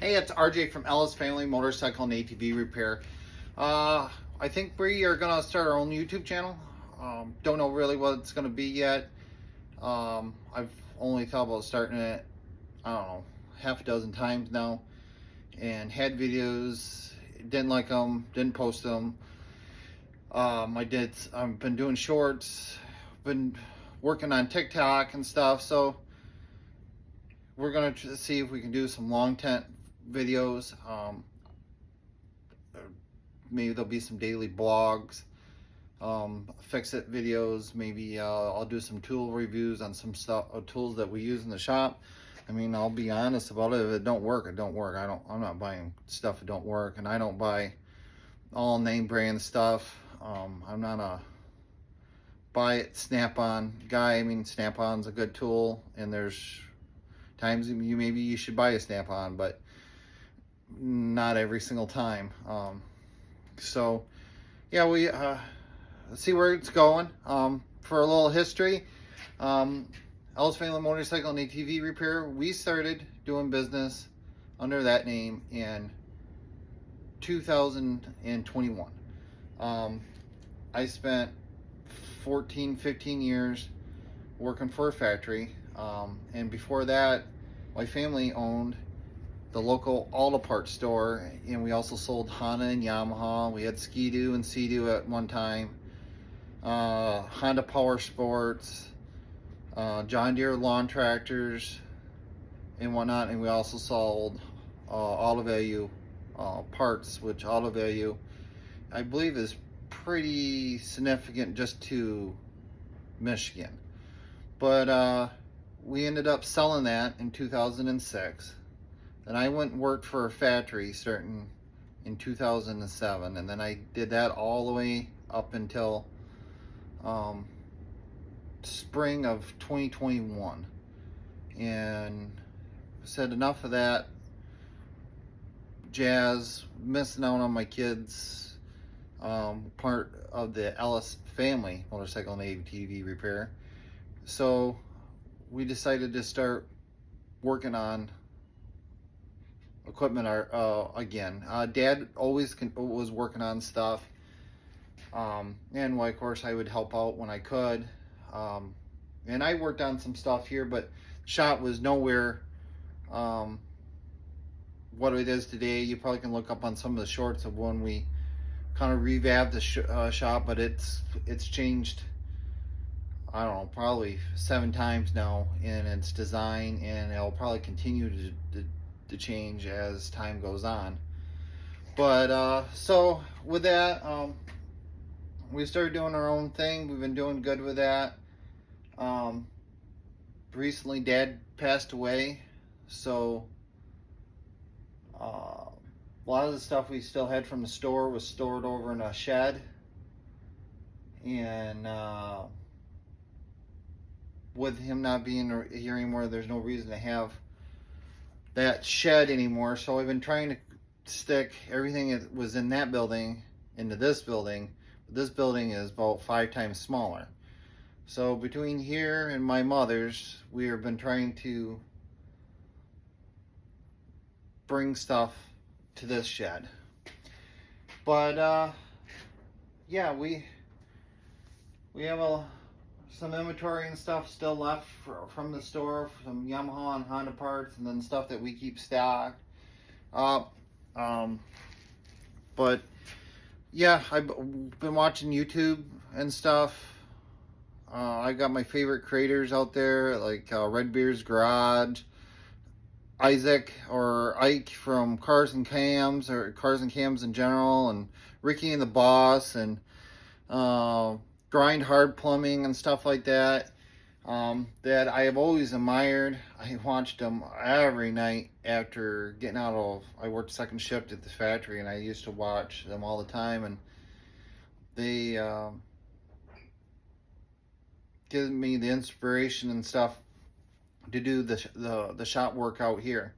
Hey, it's RJ from Ellis Family Motorcycle and ATV Repair. I think we are going to start our own YouTube channel. Don't know really what it's going to be yet. I've only thought about starting it, I don't know, half a dozen times now. And had videos, didn't like them, didn't post them. I've been doing shorts, been working on TikTok and stuff. So we're going to see if we can do some long tent videos. Maybe there'll be some daily blogs, fix-it videos. Maybe I'll do some tool reviews on some stuff, tools that we use in the shop. I mean, I'll be honest about it. If it don't work, it don't work. I'm not buying stuff that don't work, and I don't buy all name brand stuff. I'm not a buy it Snap-on guy. I mean, Snap-on's a good tool, and there's times maybe you should buy a Snap-on, but not every single time. So yeah, we let's see where it's going. For a little history, Ellis Family Motorcycle and ATV Repair, we started doing business under that name in 2021. I spent 15 years working for a factory, and before that my family owned the local auto parts store, and we also sold Honda and Yamaha. We had Ski-Doo and Sea-Doo at one time, Honda Power Sports, John Deere lawn tractors and whatnot, and we also sold Auto Value parts, which Auto Value I believe is pretty significant just to Michigan. But we ended up selling that in 2006. Then I went and worked for a factory starting in 2007, and then I did that all the way up until spring of 2021. And said enough of that jazz, missing out on my kids, part of the Ellis Family Motorcycle and ATV Repair. So we decided to start working on equipment again. Dad always was working on stuff, and of course I would help out when I could, and I worked on some stuff here, but the shop was nowhere what it is today. You probably can look up on some of the shorts of when we kind of revamped the shop, but it's changed, I don't know, probably 7 times now in its design, and it'll probably continue to change as time goes on. But so with that, we started doing our own thing. We've been doing good with that. Recently Dad passed away, so a lot of the stuff we still had from the store was stored over in a shed, and with him not being here anymore, there's no reason to have that shed anymore. So I've been trying to stick everything that was in that building into this building. This building is about 5 times smaller. So between here and my mother's, we have been trying to bring stuff to this shed. But yeah, we have some inventory and stuff still left from the store, some Yamaha and Honda parts, and then stuff that we keep stocked. But yeah, I've been watching YouTube and stuff. I got my favorite creators out there, like Red Beard's Garage, Isaac or Ike from Cars and Cams, or Cars and Cams in general, and Ricky and the Boss, and Grind Hard Plumbing and stuff like that, that I have always admired. I watched them every night after getting out of, I worked second shift at the factory, and I used to watch them all the time, and they give me the inspiration and stuff to do the shop work out here.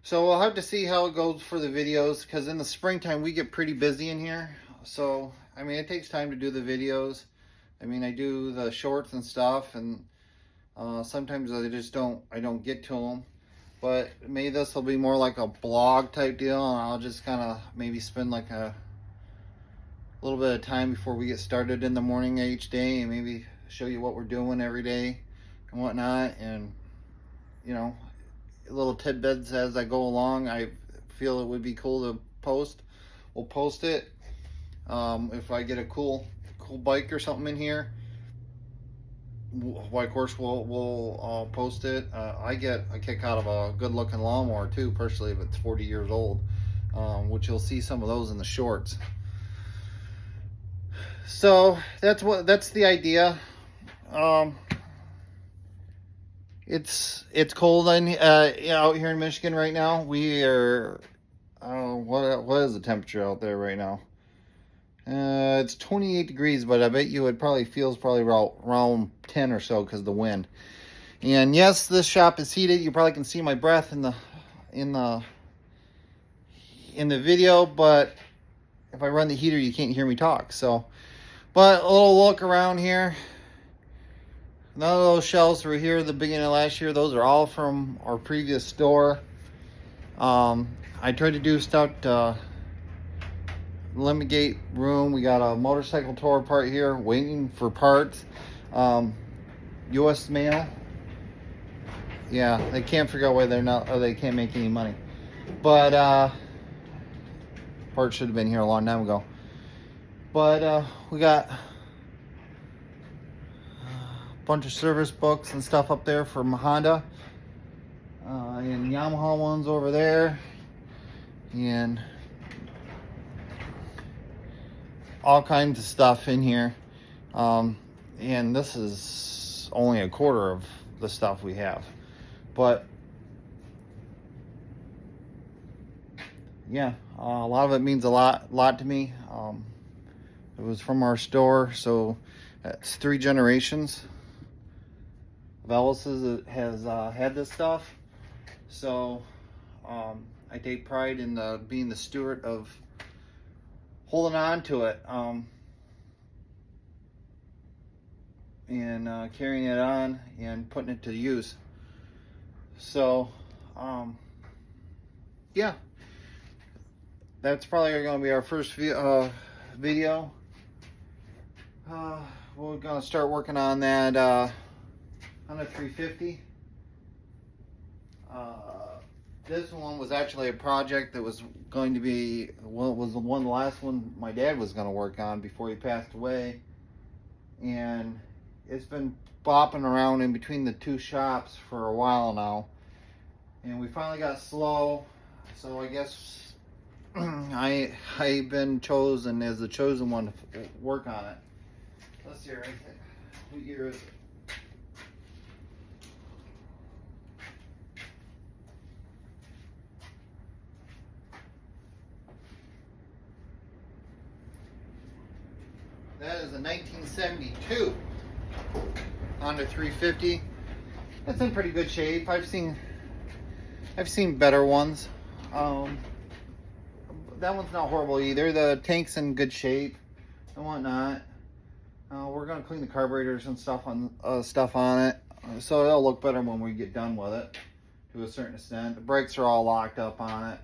So we'll have to see how it goes for the videos, because in the springtime we get pretty busy in here. So I mean, it takes time to do the videos. I mean, I do the shorts and stuff, and sometimes I don't get to them. but maybe this will be more like a blog type deal, and I'll just kind of maybe spend like a little bit of time before we get started in the morning each day, and maybe show you what we're doing every day and whatnot, and you know, little tidbits as I go along. I feel it would be cool to post. We'll post it. If I get a cool bike or something in here, well, of course we'll post it. I get a kick out of a good looking lawnmower too, personally, if it's 40 years old, which you'll see some of those in the shorts. So that's the idea. It's cold out here in Michigan right now. We are what is the temperature out there right now? It's 28 degrees, but I bet you it probably feels around 10 or so because of the wind. And yes, this shop is heated. You probably can see my breath in the video, but if I run the heater, you can't hear me talk. So, but a little look around here. None of those shelves were here at the beginning of last year. Those are all from our previous store. I tried to do stuff to eliminate room. We got a motorcycle tour part here waiting for parts. US mail. Yeah, they can't figure out why they can't make any money. But parts should have been here a long time ago. But we got bunch of service books and stuff up there from Honda, and Yamaha ones over there, and all kinds of stuff in here. And this is only a quarter of the stuff we have, but yeah, a lot of it means a lot to me. It was from our store, so it's 3 generations of Ellis's has had this stuff. So I take pride in being the steward of holding on to it, and carrying it on and putting it to use. So yeah, that's probably going to be our first video. We're going to start working on that on a 350. This one was actually a project that was going to be, well, it was the last one my dad was going to work on before he passed away, and it's been bopping around in between the 2 shops for a while now, and we finally got slow. So I guess I've been chosen as the chosen one to work on it. Let's see right there. What year is it? That is a 1972 Honda 350. It's in pretty good shape. I've seen better ones. That one's not horrible either. The tank's in good shape and whatnot. We're gonna clean the carburetors and stuff on it, so it'll look better when we get done with it to a certain extent. The brakes are all locked up on it.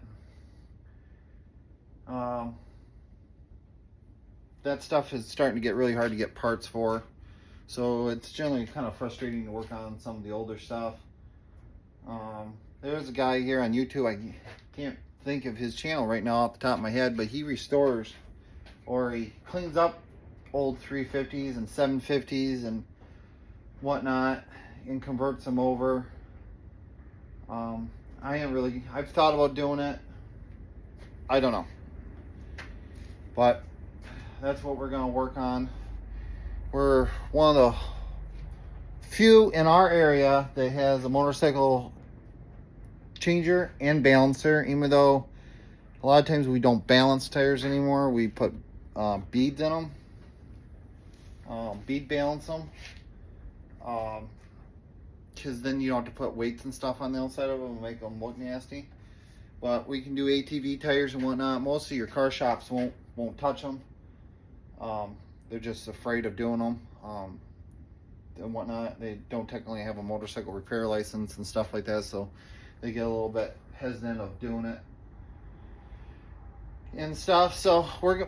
That stuff is starting to get really hard to get parts for, so it's generally kind of frustrating to work on some of the older stuff. There's a guy here on YouTube, I can't think of his channel right now off the top of my head, but he restores, or he cleans up old 350s and 750s and whatnot and converts them over. I've thought about doing it. I don't know, but that's what we're going to work on. We're one of the few in our area that has a motorcycle changer and balancer, even though a lot of times we don't balance tires anymore. We put beads in them, bead balance them, because then you don't have to put weights and stuff on the outside of them and make them look nasty. But we can do ATV tires and whatnot. Most of your car shops won't touch them. They're just afraid of doing them and whatnot. They don't technically have a motorcycle repair license and stuff like that, so they get a little bit hesitant of doing it and stuff. So we're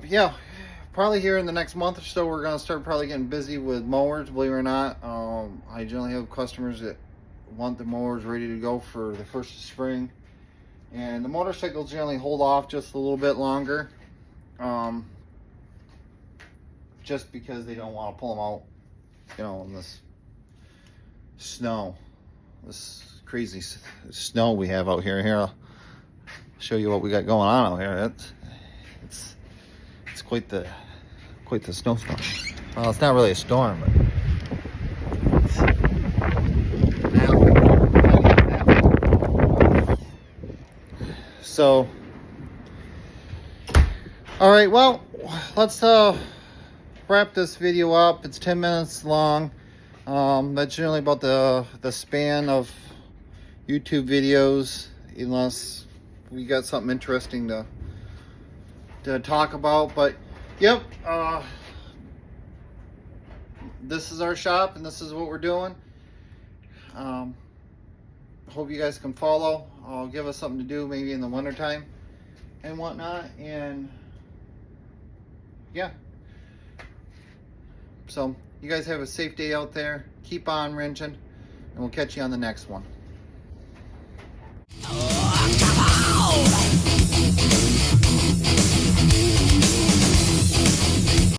probably here in the next month or so, we're gonna start probably getting busy with mowers. Believe it or not, I generally have customers that want the mowers ready to go for the first of spring, and the motorcycles generally hold off just a little bit longer, just because they don't want to pull them out, you know, in this snow, this crazy snow we have out here. Here, I'll show you what we got going on out here. It's quite the snowstorm. Well, it's not really a storm, but so. All right, well, let's wrap this video up. It's 10 minutes long. That's generally about the span of YouTube videos, unless we got something interesting to talk about. But yep, this is our shop and this is what we're doing. Hope you guys can follow. I'll give us something to do maybe in the wintertime and whatnot. And yeah, so you guys have a safe day out there. Keep on wrenching, and we'll catch you on the next one.